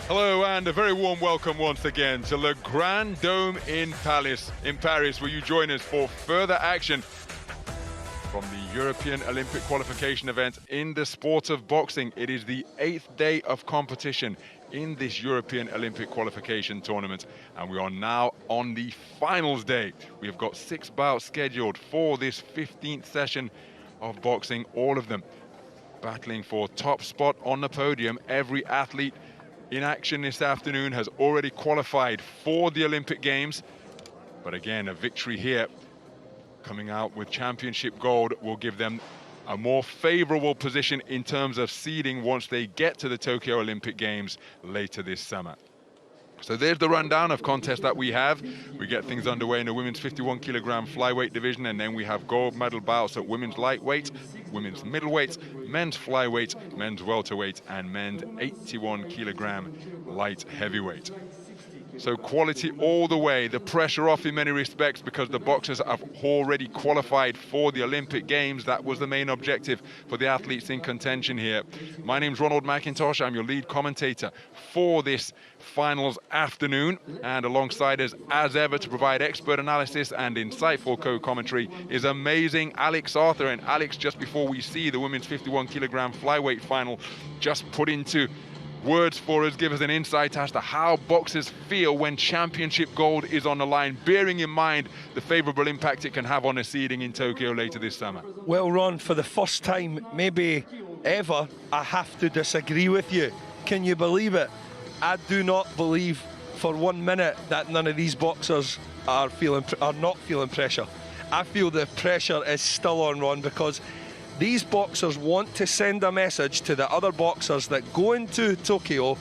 Hello and a very warm welcome once again to Le Grand Dome in Paris, where you join us for further action from the European Olympic qualification event in the sport of boxing. It is the 8th day of competition in this European Olympic qualification tournament, and we are now on the finals day. We have got 6 bouts scheduled for this 15th session of boxing, all of them battling for top spot on the podium. Every athlete in action this afternoon has already qualified for the Olympic Games. But again, a victory here, coming out with championship gold, will give them a more favorable position in terms of seeding once they get to the Tokyo Olympic Games later this summer. So there's the rundown of contests that we have. We get things underway in the women's 51 kilogram flyweight division, and then we have gold medal bouts at women's lightweight, women's middleweight, men's flyweight, men's welterweight, and men's 81 kilogram light heavyweight. So quality all the way, the pressure off in many respects, because the boxers have already qualified for the Olympic Games. That was the main objective for the athletes in contention here. My name's Ronald McIntosh. I'm your lead commentator for this finals afternoon, and alongside us as ever to provide expert analysis and insightful co-commentary is amazing Alex Arthur. And Alex, just before we see the women's 51 kilogram flyweight final just put into words for us, give us an insight as to how boxers feel when championship gold is on the line, bearing in mind the favourable impact it can have on the seeding in Tokyo later this summer. Well, Ron, for the first time, maybe ever, I have to disagree with you. Can you believe it? I do not believe for 1 minute that none of these boxers are not feeling pressure. I feel the pressure is still on, Ron, because these boxers want to send a message to the other boxers that go into Tokyo,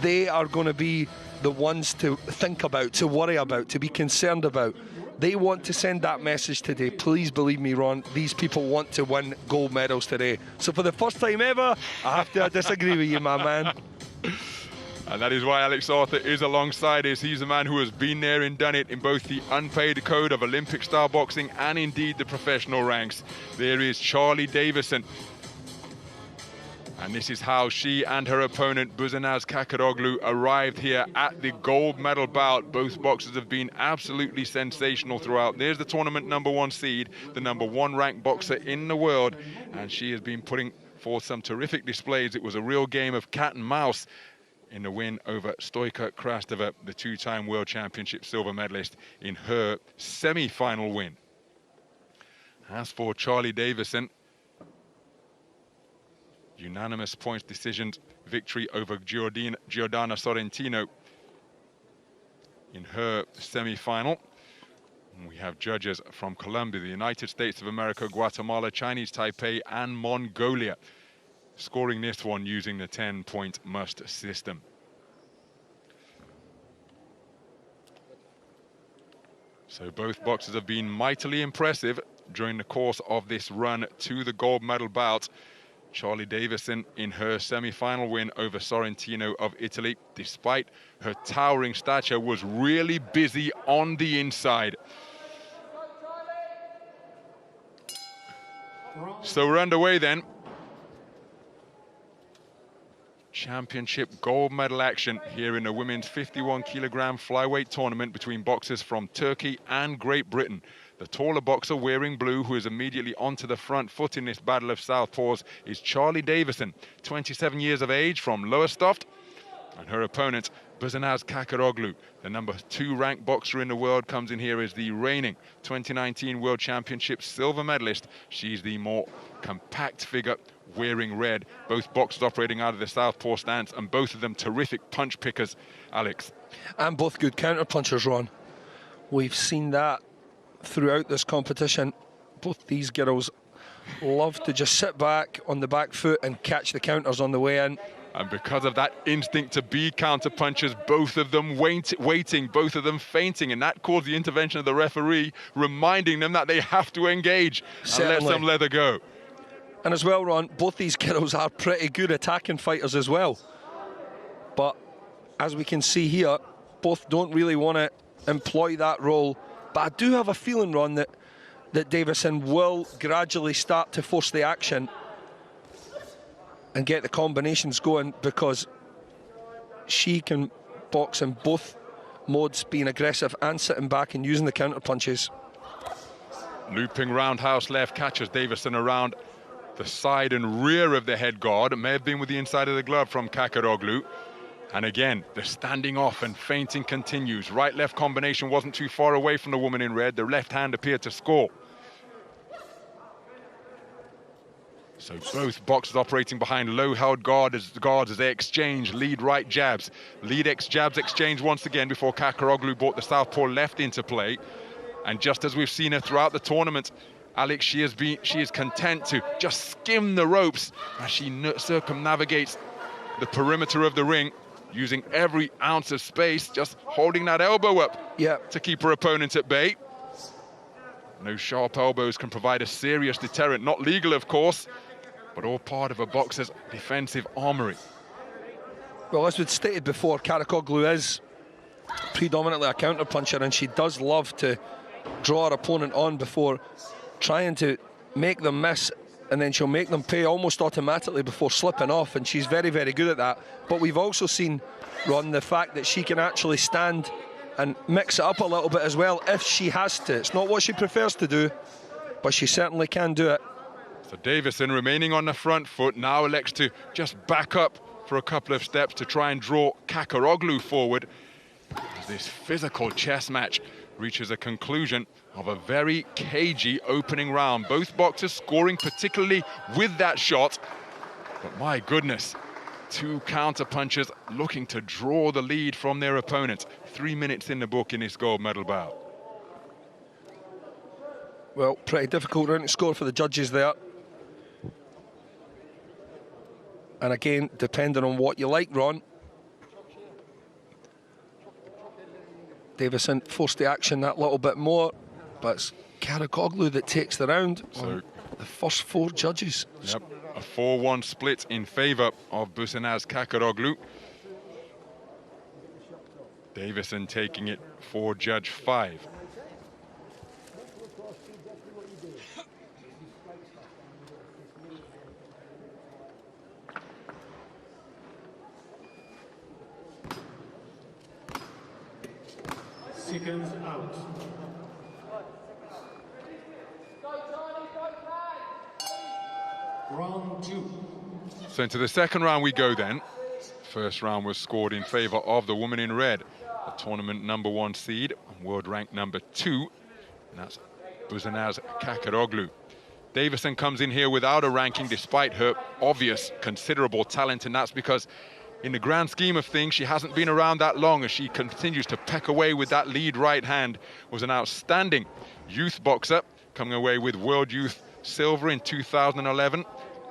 they are going to be the ones to think about, to worry about, to be concerned about. They want to send that message today. Please believe me, Ron, these people want to win gold medals today. So for the first time ever, I have to disagree with you, my man. And that is why Alex Arthur is alongside us. He's a man who has been there and done it in both the unpaid code of Olympic-style boxing and indeed the professional ranks. There is Charley Davison. And this is how she and her opponent, Buse Naz Çakıroğlu, arrived here at the gold medal bout. Both boxers have been absolutely sensational throughout. There's the tournament #1 seed, the #1 ranked boxer in the world. And she has been putting forth some terrific displays. It was a real game of cat and mouse in the win over Stoika Krasteva, the 2-time World Championship silver medalist, in her semi-final win. As for Charley Davison, unanimous points decision victory over Giordana Sorrentino in her semi-final. We have judges from Colombia, the United States of America, Guatemala, Chinese Taipei, and Mongolia, scoring this one using the 10-point must system. So both boxers have been mightily impressive during the course of this run to the gold medal bout. Charley Davison in her semi-final win over Sorrentino of Italy, despite her towering stature, was really busy on the inside. So we're underway then. Championship gold medal action here in the women's 51 kilogram flyweight tournament between boxers from Turkey and Great Britain. The taller boxer wearing blue, who is immediately onto the front foot in this battle of southpaws, is Charley Davison, 27 years of age, from Lowestoft. And her opponent, Buse Naz Çakıroğlu, the #2 ranked boxer in the world, comes in here as the reigning 2019 World Championship silver medalist. She's the more compact figure, wearing red. Both boxers operating out of the southpaw stance, and both of them terrific punch pickers, Alex. And both good counter punchers, Ron. We've seen that throughout this competition. Both these girls love to just sit back on the back foot and catch the counters on the way in. And because of that instinct to be counter-punchers, both of them waiting, both of them fainting, and that caused the intervention of the referee, reminding them that they have to engage and let some leather go. And as well, Ron, both these girls are pretty good attacking fighters as well. But as we can see here, both don't really want to employ that role. But I do have a feeling, Ron, that Davison will gradually start to force the action and get the combinations going, because she can box in both modes, being aggressive and sitting back and using the counter punches. Looping roundhouse left catches Davison around the side and rear of the head guard. It may have been with the inside of the glove from Çakıroğlu. And again, the standing off and feinting continues. Right-left combination wasn't too far away from the woman in red. The left hand appeared to score. So both boxers operating behind low-held guards as they exchange lead right jabs. Lead jabs exchange once again before Çakıroğlu brought the southpaw left into play. And just as we've seen her throughout the tournament, Alex, she is content to just skim the ropes as she circumnavigates the perimeter of the ring, using every ounce of space, just holding that elbow up to keep her opponent at bay. Those sharp elbows can provide a serious deterrent, not legal of course, but all part of a boxer's defensive armory. Well, as we'd stated before, Çakıroğlu is predominantly a counter puncher, and she does love to draw her opponent on before trying to make them miss, and then she'll make them pay almost automatically before slipping off, and she's very, very good at that. But we've also seen, Ron, the fact that she can actually stand and mix it up a little bit as well if she has to. It's not what she prefers to do, but she certainly can do it. So Davison, remaining on the front foot, now elects to just back up for a couple of steps to try and draw Çakıroğlu forward as this physical chess match reaches a conclusion of a very cagey opening round. Both boxers scoring particularly with that shot, but my goodness, two counter punchers looking to draw the lead from their opponents. 3 minutes in the book in this gold medal bout. Well, pretty difficult round to score for the judges there. And again, depending on what you like, Ron, Davison forced the action that little bit more, but it's Çakıroğlu that takes the round. So the first four judges. Yep, a 4-1 split in favour of Buse Naz Çakıroğlu. Davison taking it for Judge 5. Seconds out. Round 2. So into the second round we go then. First round was scored in favour of the woman in red, the tournament #1 seed and world rank #2, and that's Buse Naz Çakıroğlu. Davison comes in here without a ranking despite her obvious considerable talent, and that's because in the grand scheme of things, she hasn't been around that long as she continues to peck away with that lead right hand. Was an outstanding youth boxer, coming away with World Youth Silver in 2011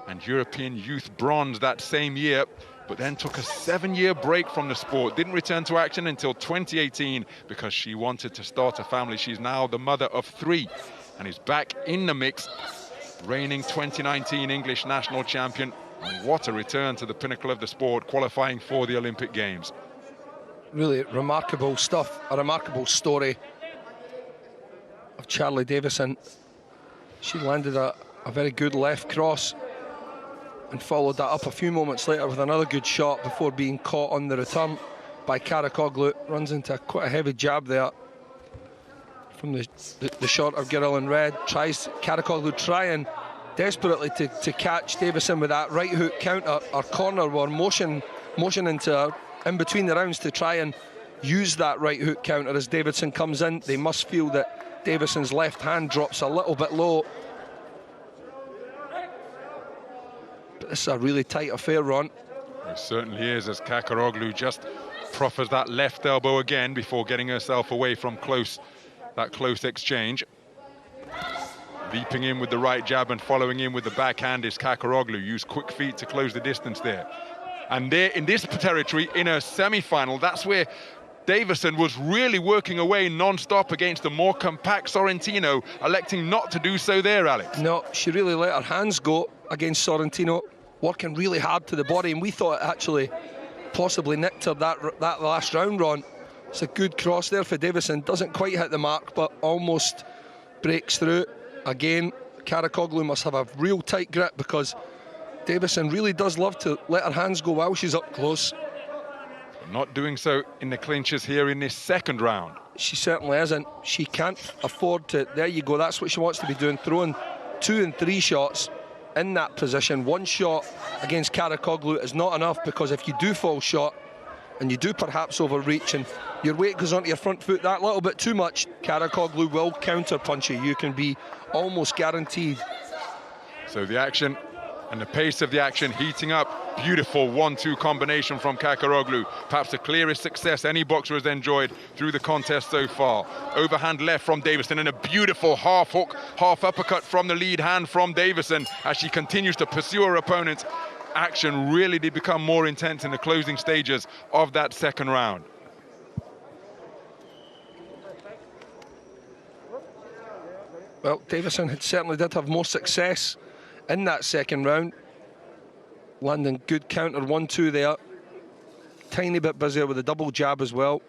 and European Youth Bronze that same year, but then took a 7-year break from the sport. Didn't return to action until 2018 because she wanted to start a family. She's now the mother of 3 and is back in the mix, reigning 2019 English national champion. And what a return to the pinnacle of the sport, qualifying for the Olympic Games. Really remarkable stuff, a remarkable story of Charley Davison. She landed a very good left cross and followed that up a few moments later with another good shot before being caught on the return by Çakıroğlu. Runs into quite a heavy jab there from the shorter girl in red. Çakıroğlu trying desperately to catch Davison with that right hook counter. Our corner were motioning to her in between the rounds to try and use that right hook counter as Davison comes in. They must feel that Davison's left hand drops a little bit low. But this is a really tight affair, Ron. It certainly is, as Çakıroğlu just proffers that left elbow again before getting herself away from that close exchange. Leaping in with the right jab and following in with the backhand is Çakıroğlu. Used quick feet to close the distance there. And there, in this territory, in her semi-final, that's where Davison was really working away non-stop against the more compact Sorrentino, electing not to do so there, Alex. No, she really let her hands go against Sorrentino, working really hard to the body, and we thought it actually possibly nicked her that last round, Ron. It's a good cross there for Davison. Doesn't quite hit the mark, but almost breaks through. Again, Çakıroğlu must have a real tight grip because Davison really does love to let her hands go while she's up close. Not doing so in the clinches here in this second round. She certainly isn't. She can't afford to. There you go. That's what she wants to be doing, throwing 2 and 3 shots in that position. One shot against Çakıroğlu is not enough, because if you do fall short and you do perhaps overreach and your weight goes onto your front foot that little bit too much, Çakıroğlu will counter punch you. You can be almost guaranteed. So the action and the pace of the action heating up. Beautiful 1-2 combination from Çakıroğlu. Perhaps the clearest success any boxer has enjoyed through the contest so far. Overhand left from Davison, and a beautiful half hook, half uppercut from the lead hand from Davison as she continues to pursue her opponent. Action really did become more intense in the closing stages of that second round. Well, Davison certainly did have more success in that second round. Landing good counter 1-2 there. Tiny bit busier with a double jab as well.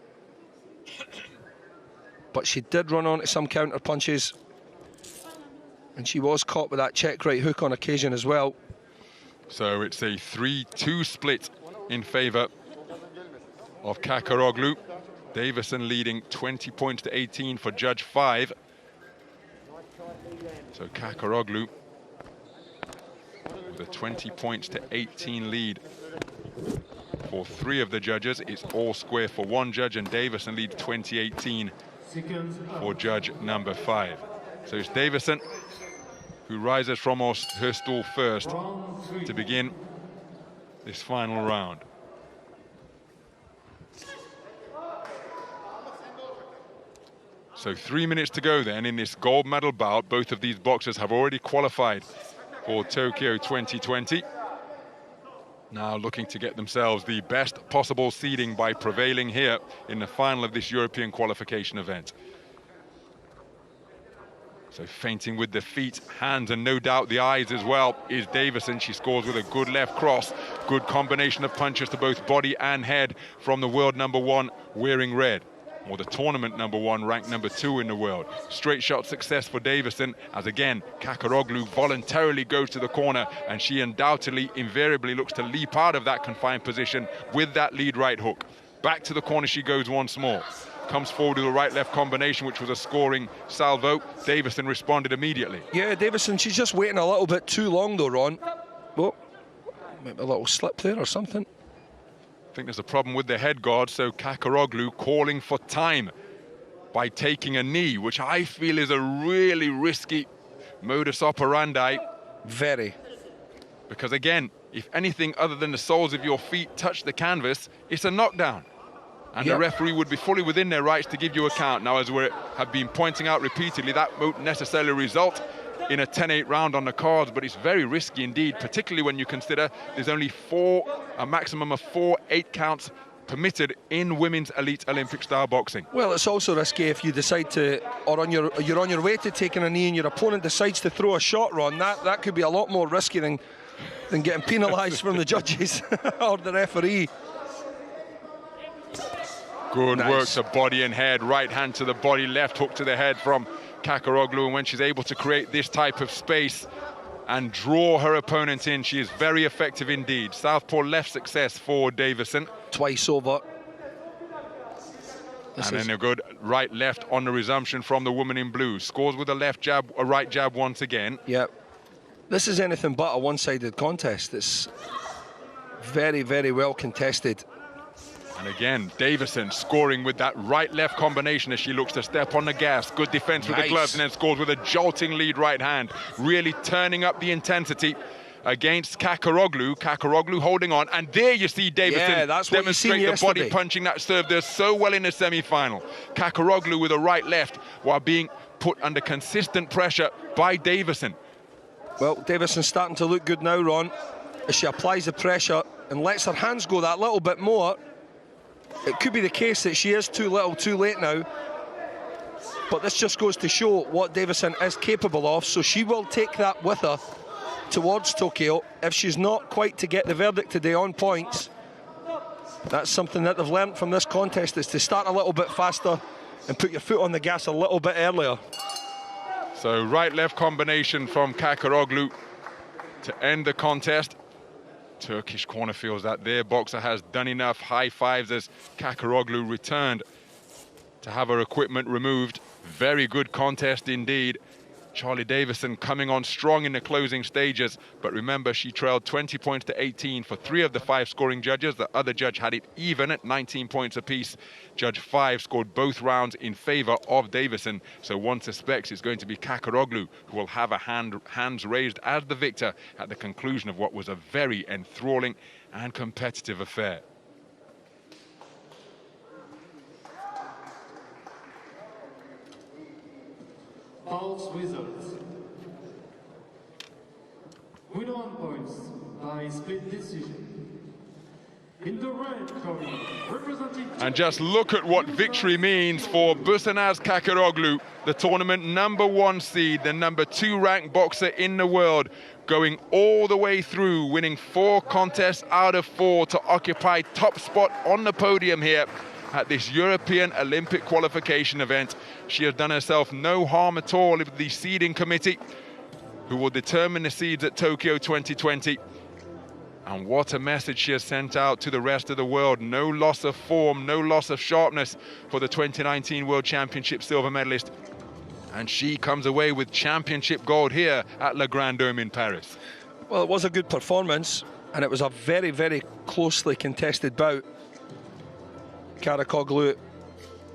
But she did run onto some counter punches. And she was caught with that check right hook on occasion as well. So it's a 3-2 split in favor of Çakıroğlu. Davison leading 20 points to 18 for Judge 5. So Çakıroğlu with a 20 points to 18 lead for 3 of the judges. It's all square for 1 judge, and Davison leads 20-18 for judge number 5. So it's Davison who rises from her stool first to begin this final round. So 3 minutes to go then in this gold medal bout. Both of these boxers have already qualified for Tokyo 2020. Now looking to get themselves the best possible seeding by prevailing here in the final of this European qualification event. So feinting with the feet, hands, and no doubt the eyes as well is Davison. She scores with a good left cross. Good combination of punches to both body and head from the world #1 wearing red, or the tournament #1, ranked #2 in the world. Straight shot success for Davison, as again, Çakıroğlu voluntarily goes to the corner, and she undoubtedly, invariably looks to leap out of that confined position with that lead right hook. Back to the corner she goes once more. Comes forward with a right-left combination, which was a scoring salvo. Davison responded immediately. Yeah, Davison, she's just waiting a little bit too long though, Ron. Well, maybe a little slip there or something. I think there's a problem with the head guard, so Çakıroğlu calling for time by taking a knee, which I feel is a really risky modus operandi. Very. Because again, if anything other than the soles of your feet touch the canvas, it's a knockdown. And the referee would be fully within their rights to give you a count. Now, as we have been pointing out repeatedly, that won't necessarily result in a 10-8 round on the cards, but it's very risky indeed, particularly when you consider there's only a maximum of 4 8 counts permitted in women's elite Olympic style boxing. Well, it's also risky if you decide to, or you're on your way to taking a knee and your opponent decides to throw a shot, Ron. That could be a lot more risky than getting penalised from the judges or the referee. Good work to body and head, right hand to the body, left hook to the head from Çakıroğlu, and when she's able to create this type of space and draw her opponent in, she is very effective indeed. Southpaw left success for Davison. Twice over. Then a good right-left on the resumption from the woman in blue. Scores with a left jab, a right jab once again. Yep. This is anything but a one-sided contest. It's very, very well contested. And again, Davison scoring with that right-left combination as she looks to step on the gas. Good defense with the gloves, and then scores with a jolting lead right hand. Really turning up the intensity against Çakıroğlu. Çakıroğlu holding on, and there you see Davison demonstrate the body punching that served her so well in the semi-final. Çakıroğlu with a right-left while being put under consistent pressure by Davison. Well, Davison's starting to look good now, Ron, as she applies the pressure and lets her hands go that little bit more. It could be the case that she is too little, too late now. But this just goes to show what Davison is capable of, so she will take that with her towards Tokyo. If she's not quite to get the verdict today on points, that's something that they've learned from this contest, is to start a little bit faster and put your foot on the gas a little bit earlier. So right-left combination from Çakıroğlu to end the contest. Turkish corner feels that their boxer has done enough. High fives as Çakıroğlu returned to have her equipment removed. Very good contest indeed. Charley Davison coming on strong in the closing stages, but remember, she trailed 20 points to 18 for 3 of the 5 scoring judges. The other judge had it even at 19 points apiece. Judge 5 scored both rounds in favor of Davison, so one suspects it's going to be Çakıroğlu who will have a hands raised as the victor at the conclusion of what was a very enthralling and competitive affair. Box results. Winner on points by split decision. In the red corner, representing... And just look at what victory means for Buse Naz Çakıroğlu, the tournament #1 seed, the #2 ranked boxer in the world, going all the way through, winning 4 contests out of 4 to occupy top spot on the podium here at this European Olympic qualification event. She has done herself no harm at all with the seeding committee, who will determine the seeds at Tokyo 2020. And what a message she has sent out to the rest of the world. No loss of form, no loss of sharpness for the 2019 World Championship silver medalist. And she comes away with championship gold here at Le Grand Dome in Paris. Well, it was a good performance, and it was a very, very closely contested bout. Çakıroğlu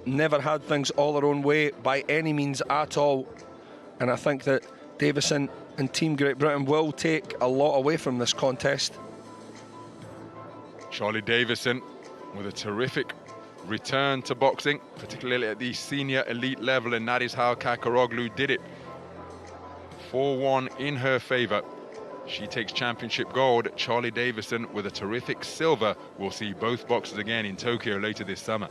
never had things all her own way by any means at all, and I think that Davison and Team Great Britain will take a lot away from this contest. Charley Davison with a terrific return to boxing, particularly at the senior elite level, and that is how Çakıroğlu did it. 4-1 in her favor. She takes championship gold. Charley Davison with a terrific silver. We'll see both boxers again in Tokyo later this summer.